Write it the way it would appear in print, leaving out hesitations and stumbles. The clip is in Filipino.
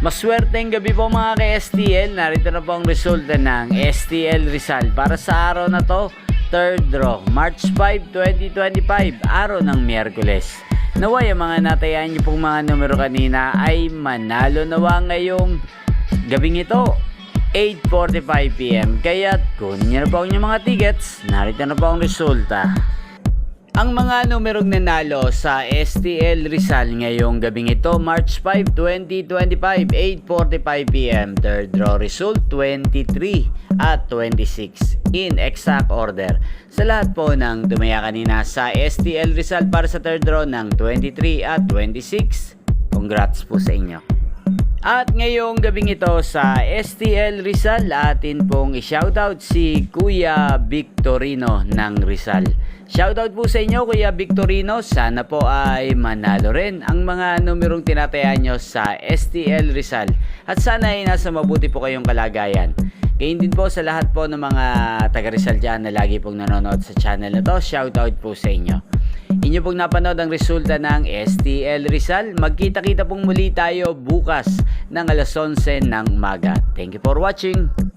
Maswerteng gabi po mga ka-STL. Narito na po ang resulta ng STL Rizal para sa araw na to, third draw, March 5, 2025, araw ng Miyerkules. Naway ang mga natayaan niyo pong mga numero kanina ay manalo nawa ngayong gabing ito, 8:45 PM. Kaya't kunin niyo na po ang inyong mga tickets. Narito na po ang resulta. Ang mga numerong nanalo sa STL Rizal ngayong gabing ito, March 5, 2025, 8:45 PM. Third draw result, 23 at 26 in exact order. Sa lahat po ng tumaya kanina sa STL Rizal para sa third draw ng 23 at 26, congrats po sa inyo. At ngayong gabing ito sa STL Rizal, atin pong i-shoutout si Kuya Victorino ng Rizal. Shoutout po sa inyo Kuya Victorino, sana po ay manalo rin ang mga numerong tinatayaan nyo sa STL Rizal. At sana ay nasa mabuti po kayong kalagayan. Gayun din po sa lahat po ng mga taga Rizal dyan na lagi pong nanonood sa channel na to, shoutout po sa inyo. Inyo pong napanood ang resulta ng STL Rizal. Magkita-kita pong muli tayo bukas ng alas 11 ng umaga. Thank you for watching.